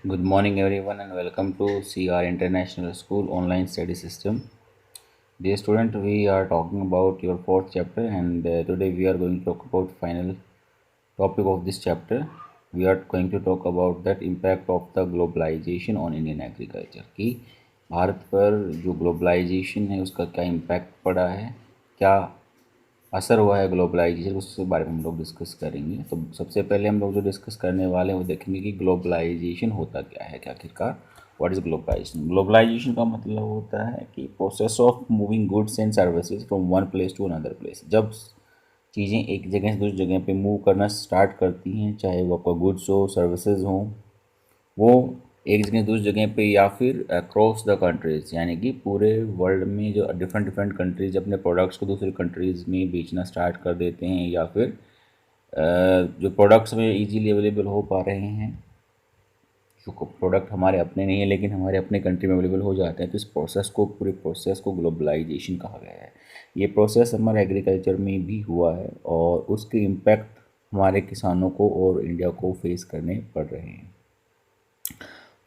Good morning, everyone, and welcome to CR International School Online Study System. Dear student, we are talking about your fourth chapter, and today we are going to talk about final topic of this chapter. We are going to talk about that impact of the globalization on Indian agriculture कि भारत पर जो globalisation है उसका क्या impact पड़ा है, क्या असर हुआ है ग्लोबलाइजेशन, उसके बारे में हम लोग डिस्कस करेंगे। तो सबसे पहले हम लोग जो डिस्कस करने वाले हैं वो देखेंगे कि ग्लोबलाइजेशन होता क्या है, क्या आखिरकार व्हाट इज़ ग्लोबलाइजेशन। ग्लोबलाइजेशन का मतलब होता है कि process of moving goods and services from one place to another place. जब चीज़ें एक जगह से दूसरी जगह पे मूव करना स्टार्ट करती हैं, चाहे वो आपका गुड्स हो, सर्विसेज हो, वो एक जगह दूसरी जगह पे या फिर अक्रॉस द कंट्रीज़, यानी कि पूरे वर्ल्ड में जो डिफरेंट डिफरेंट कंट्रीज अपने प्रोडक्ट्स को दूसरी कंट्रीज़ में बेचना स्टार्ट कर देते हैं, या फिर जो प्रोडक्ट्स में इजीली अवेलेबल हो पा रहे हैं, जो प्रोडक्ट हमारे अपने नहीं है लेकिन हमारे अपने कंट्री में अवेलेबल हो जाते हैं, तो इस प्रोसेस को, पूरे प्रोसेस को ग्लोबलाइजेशन कहा गया है। ये प्रोसेस हमारे एग्रीकल्चर में भी हुआ है और उसके इम्पैक्ट हमारे किसानों को और इंडिया को फेस करने पड़ रहे हैं।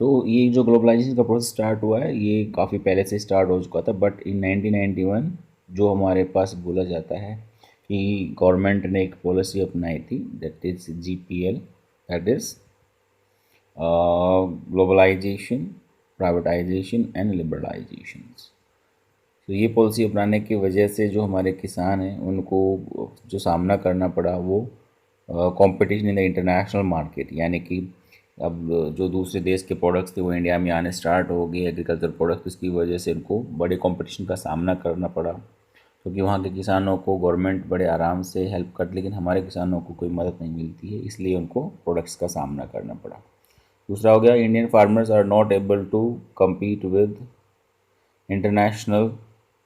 तो ये जो ग्लोबलाइजेशन का प्रोसेस स्टार्ट हुआ है ये काफ़ी पहले से स्टार्ट हो चुका था, बट इन 1991 जो हमारे पास बोला जाता है कि गवर्नमेंट ने एक पॉलिसी अपनाई थी, that is GPL, that is globalisation, privatisation and liberalisation. तो ये पॉलिसी अपनाने की वजह से जो हमारे किसान हैं उनको जो सामना करना पड़ा वो competition in the international market, यानी कि अब जो दूसरे देश के प्रोडक्ट्स थे वो इंडिया में आने स्टार्ट हो गए, एग्रीकल्चर प्रोडक्ट्स, इसकी वजह से उनको बड़े कंपटीशन का सामना करना पड़ा, क्योंकि वहाँ के किसानों को गवर्नमेंट बड़े आराम से हेल्प करती, लेकिन हमारे किसानों को कोई मदद नहीं मिलती है, इसलिए उनको प्रोडक्ट्स का सामना करना पड़ा। दूसरा हो गया, Indian farmers are not able to compete with international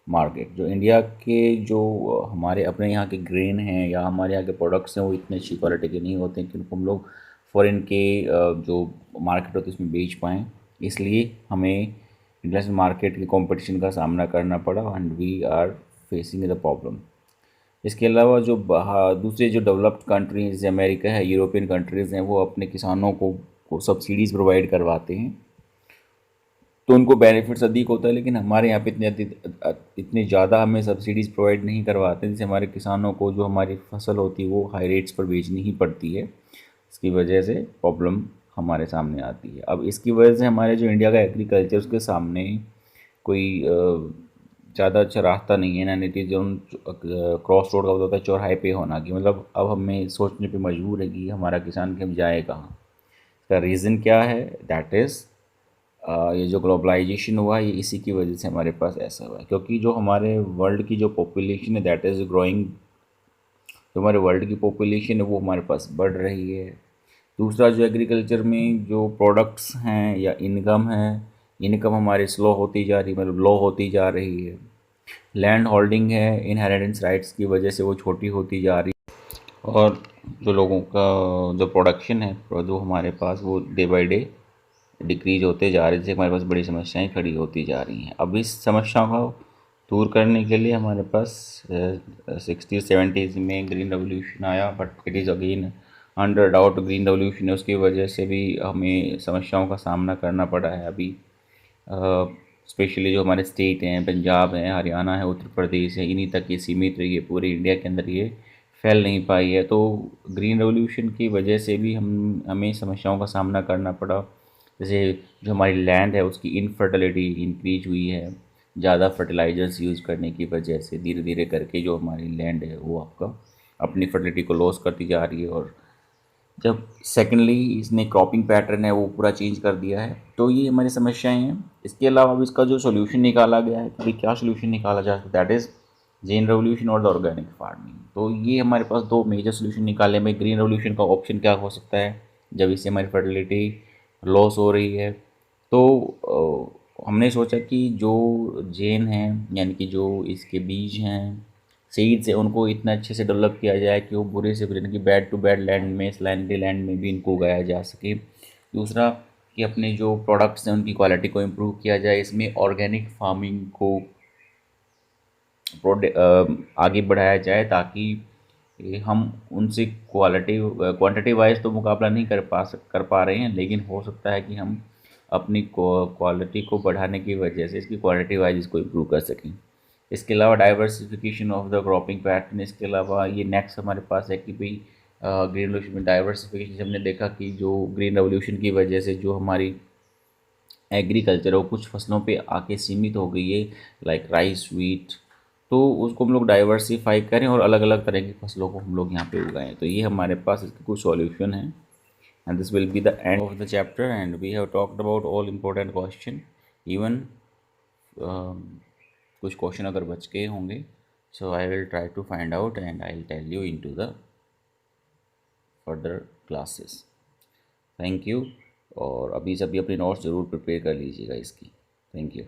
market. जो इंडिया के जो हमारे अपने यहाँ के ग्रेन हैं या हमारे यहाँ के प्रोडक्ट्स हैं वो इतने अच्छी क्वालिटी के नहीं होते हैं कि उनको हम लोग फ़ॉरेन के जो मार्केट होती है उसमें बेच पाएँ, इसलिए हमें इंटरनेशनल मार्केट के कंपटीशन का सामना करना पड़ा and we are facing the problem. इसके अलावा जो दूसरे जो डेवलप्ड कंट्रीज़ जैसे अमेरिका है, यूरोपियन कंट्रीज़ हैं, वो अपने किसानों को सब्सिडीज़ प्रोवाइड करवाते हैं, तो उनको बेनिफिट्स अधिक होता है, लेकिन हमारे यहाँ पे इतने ज़्यादा हमें सब्सिडीज़ प्रोवाइड नहीं करवाते, जिससे हमारे किसानों को जो हमारी फसल होती है वो हाई रेट्स पर बेचनी ही पड़ती है। इसकी वजह से प्रॉब्लम हमारे सामने आती है। अब इसकी वजह से हमारे जो इंडिया का एग्रीकल्चर, उसके सामने कोई ज़्यादा अच्छा रास्ता नहीं है ना, नीति जो क्रॉस रोड का होता है चौराहे पे होना, कि मतलब अब हमें सोचने पे मजबूर है कि हमारा किसान कि हम जाए कहाँ। इसका रीज़न क्या है, दैट इज़ ये जो ग्लोबलाइजेशन हुआ ये इसी की वजह से हमारे पास ऐसा हुआ है, क्योंकि जो हमारे वर्ल्ड की जो पॉपुलेशन है दैट इज़ ग्रोइंग, जो हमारे वर्ल्ड की पॉपुलेशन है वो हमारे पास बढ़ रही है। दूसरा, जो एग्रीकल्चर में जो प्रोडक्ट्स हैं या इनकम है, इनकम हमारी स्लो होती जा रही, मतलब लो होती जा रही है। लैंड होल्डिंग है, इनहेरिटेंस राइट्स की वजह से वो छोटी होती जा रही है, और जो लोगों का जो प्रोडक्शन है जो हमारे पास वो डे बाय डे डिक्रीज होते जा रहे हैं, जिससे हमारे पास बड़ी समस्याएं खड़ी होती जा रही हैं। अब इस समस्याओं को दूर करने के लिए हमारे पास 60-70s में ग्रीन रेवोल्यूशन आया, but it is again under doubt green revolution है, उसकी वजह से भी हमें समस्याओं का सामना करना पड़ा है अभी। स्पेशली जो हमारे स्टेट हैं, पंजाब है, हरियाणा है, उत्तर प्रदेश है, इन्हीं तक ये सीमित रही है, पूरे इंडिया के अंदर ये फैल नहीं पाई है। तो ग्रीन रेवोल्यूशन की वजह से भी हमें समस्याओं का सामना करना पड़ा। जैसे जो हमारी लैंड है उसकी इनफर्टिलिटी इंक्रीज हुई है, ज़्यादा फर्टिलाइजर्स यूज़ करने की वजह से धीरे धीरे करके जो हमारी लैंड है वो आपका अपनी फर्टिलिटी को लॉस करती जा रही है। और जब सेकेंडली इसने क्रॉपिंग पैटर्न है वो पूरा चेंज कर दिया है, तो ये हमारी समस्याएं हैं। इसके अलावा अब इसका जो सोल्यूशन निकाला गया है, कि क्या सोल्यूशन निकाला जा सकता है, दैट इज़ ग्रीन रेवोल्यूशन और द ऑर्गेनिक फार्मिंग। तो ये हमारे पास दो मेजर सोल्यूशन निकाले में। ग्रीन रेवोल्यूशन का ऑप्शन क्या हो सकता है, जब इससे हमारी फर्टिलिटी लॉस हो रही है, तो हमने सोचा कि जो जेन हैं, यानी कि जो इसके बीज हैं, सीड्स है, उनको इतना अच्छे से डेवलप किया जाए कि वो बुरे से बुरे, कि बैड टू बैड लैंड में, सैलिनिटी लैंड में भी इनको उगाया जा सके। दूसरा, कि अपने जो प्रोडक्ट्स हैं उनकी क्वालिटी को इम्प्रूव किया जाए, इसमें ऑर्गेनिक फार्मिंग को आगे बढ़ाया जाए, ताकि कि हम उनसे क्वांटिटी वाइज तो मुकाबला नहीं कर पा रहे हैं, लेकिन हो सकता है कि हम अपनी क्वालिटी को बढ़ाने की वजह से इसकी क्वालिटी वाइज इसको इम्प्रूव कर सकें। इसके अलावा diversification of the cropping pattern, इसके अलावा ये नेक्स्ट हमारे पास है कि भाई ग्रीन रेवोल्यूशन में डाइवर्सिफिकेशन हमने देखा कि जो ग्रीन रेवोल्यूशन की वजह से जो हमारी एग्रीकल्चर वो कुछ फसलों पे आके सीमित हो गई है, लाइक राइस, व्हीट, तो उसको हम लोग डाइवर्सिफाई करें और अलग अलग तरह की फसलों को हम लोग यहाँ पे उगाएं। तो ये हमारे पास इसका कुछ सॉल्यूशन है। And this will be the end of the chapter and we have talked about all important question. Even कुछ क्वेश्चन अगर बच गए होंगे, so I will try to find out and I will tell you in to the further classes. Thank you. और अभी से अभी अपनी नोट्स ज़रूर प्रिपेयर कर लीजिएगा इसकी। Thank you.